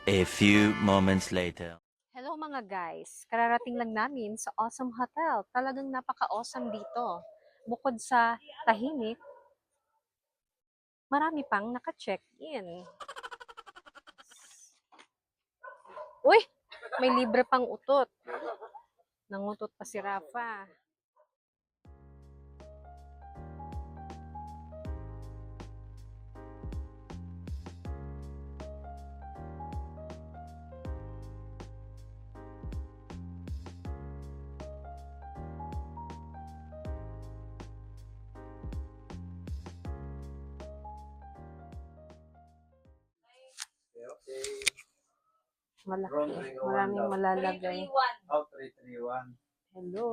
A few moments later. Hello mga guys, kararating lang namin sa Awesome Hotel. Talagang napaka-awesome dito. Bukod sa tahimik, marami pang naka-check-in. Uy, may libre pang utot. Nangutot pa si Rafa. Malaki. Maraming malalagay. 331. Hello.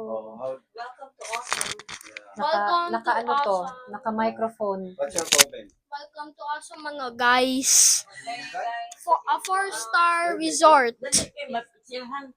Welcome to Awesome. Naka ano to? Naka-microphone. What's your problem? Welcome to Awesome mga guys. For a 4-star resort. 331.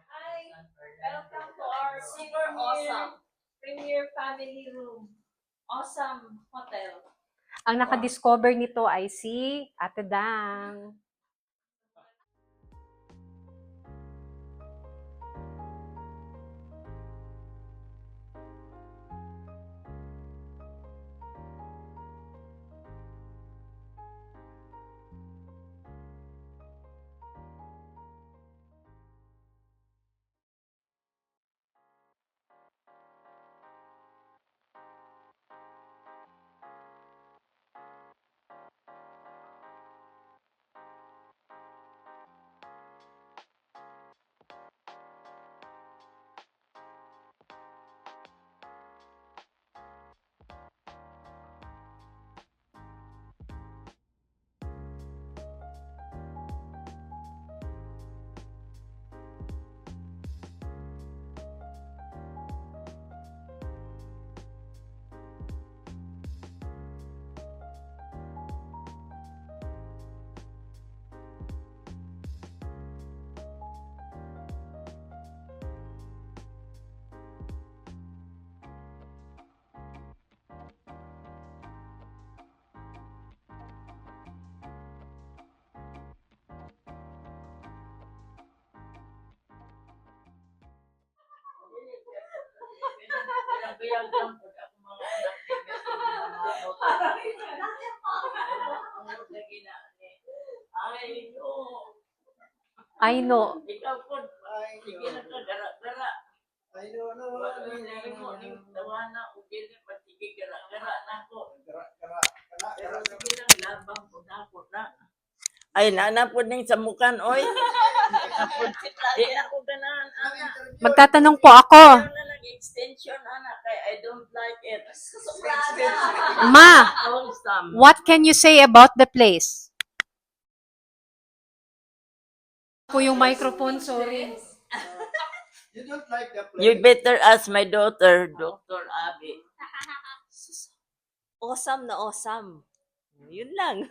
Hi, welcome to our super awesome premier family room. Awesome hotel. Ang naka-discover nito ay si Ate Dang. I know. Ikaw po, sige na ka, gara-gara. I don't know. Wala mo, ning tawana, ugin na, patigig, gara-gara na ko. Pero sige lang, labang po na ako na. Ay, nanapod ning sa mukan, oy. Di ako ganahan, ana. Magtatanong po ako. Ano na nag-extension, ana, kaya I don't like it. Ma, Awesome. what can you say about the place? Po yung microphone, sorry. You don't like the place? You better ask my daughter, Dr. Abby. Awesome na awesome. Yun lang.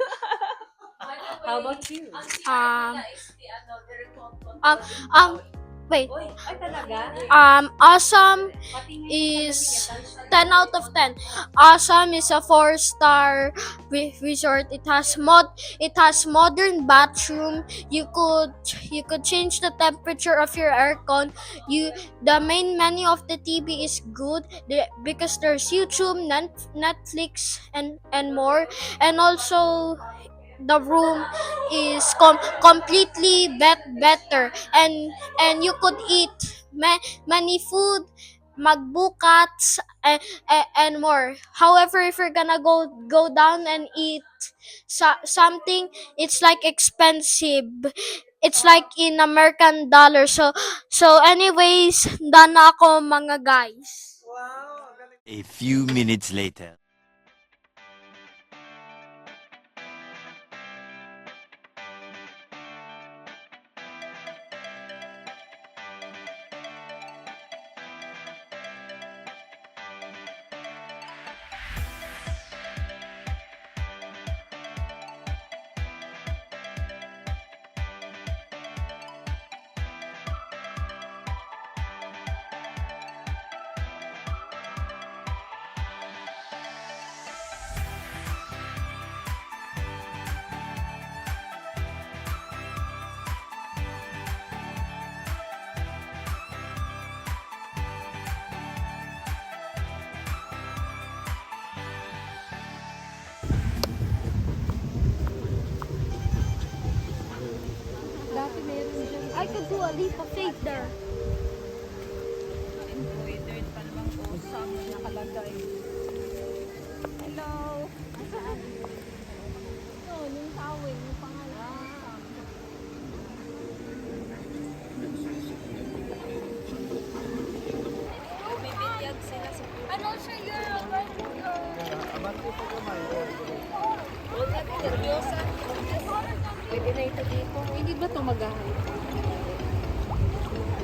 How about you? Um, Wait. Ay, talaga? Awesome Patingin is 10 out of 10. Awesome is a 4-star resort. It has modern bathroom. You could change the temperature of your aircon. The main menu of the TV is good because there's YouTube, Netflix, and more. And also the room is completely better, and you could eat many food, magbukats, and more. However, if you're gonna go down and eat something, it's like expensive. It's like in American dollar. So anyways, done na ako mga guys. A few minutes later. I could do a leap of faith there. Embroidered pa namang awesome na nakalagay. Hello! Saan? Ito, yung tawing, yung pangalan. Bibigyan sila sa And also you're right here. Pwede na ito dito. Hindi ba ito magahay?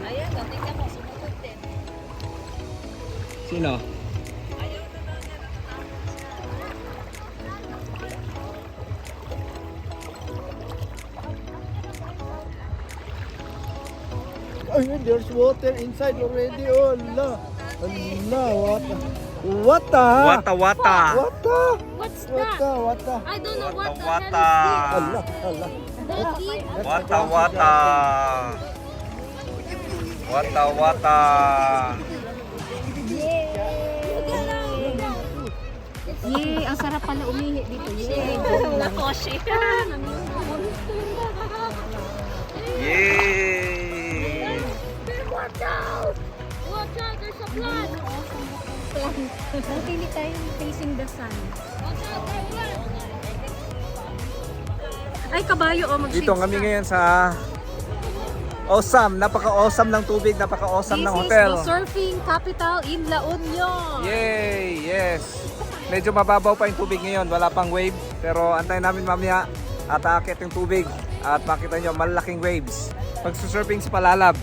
Ayan, tingnan mo, sumunod din. Sino? Ayun, there's water inside already. Oh, Allah. Allah, what the? Wata wata. What the? What's What that? the? What the? I don't know what the Wata. hell Allah, Allah. is this. The deep. Wata wata. Wata wata. Yay! Ang sarap pala umihi dito. Yay! Nakoshi. Yay! Watch out! Watch out, there's a plant! Pili tayo facing the sun. Watch out, there's a plant! Ay, kabayo o mag-shades Dito kami ngayon sa awesome, napaka-awesome ng tubig, napaka-awesome ng hotel. This is the surfing capital in La Union. Yay! Yes! Medyo mababaw pa yung tubig ngayon, wala pang wave. Pero antayin namin mamaya at aakit yung tubig. At makita nyo, malaking waves. Pagsusurfing sa Palalab.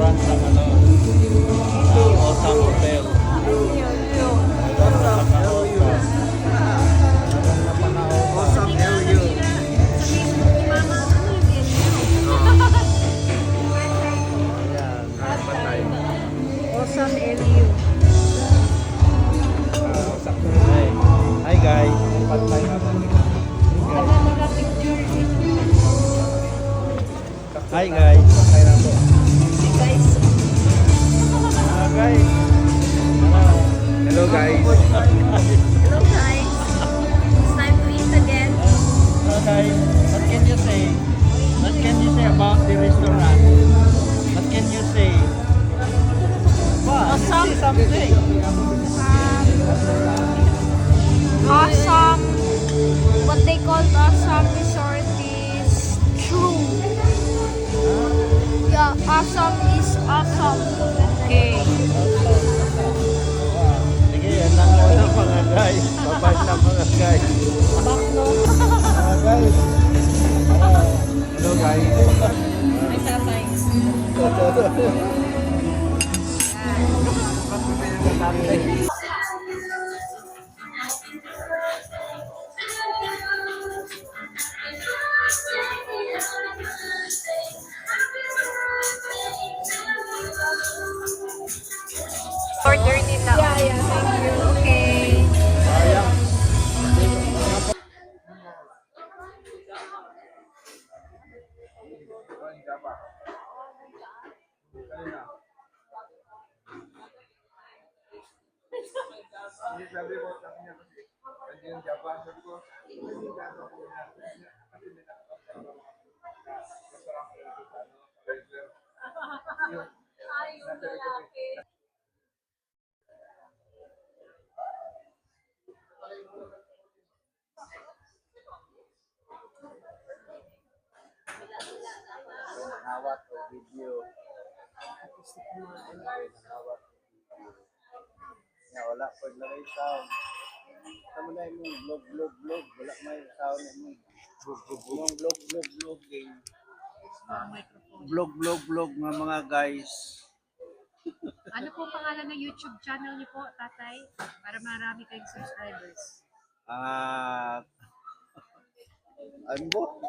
restaurant sa ano, Osam Hotel. Awesome LU. Awesome LU. Hi. Hi guys. Hi guys. Ah, guys. Hello guys. Hello guys. It's time to eat again. Okay. What can you say? What can you say about the restaurant? What can you say? What? Say something. Awesome. What they call Awesome Resort is true. Yeah, awesome is awesome. Okay. Sige, yan lang muna mga guys. Bye-bye na mga guys. Mga guys. Hello guys. Ay, tatay. Order nila. Yeah, thank you. Okay. Hawak o video. Ya, wala po lagay sound. Kamu na yung vlog. Wala may sound mo. Yung vlog game. Vlog nga mga guys. Ano po pangalan ng YouTube channel niyo po, tatay? Para marami kayong subscribers. Ano po?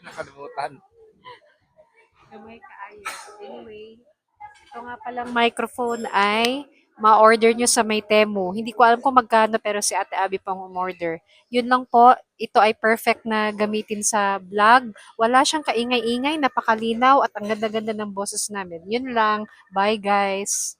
Nakalimutan. Gamay kaayos. Anyway, ito nga palang microphone ay ma-order nyo sa may Temu. Hindi ko alam kung magkano pero si Ate Abby pang umorder. Yun lang po, ito ay perfect na gamitin sa vlog. Wala siyang kaingay-ingay, napakalinaw at ang ganda-ganda ng boses namin. Yun lang. Bye guys!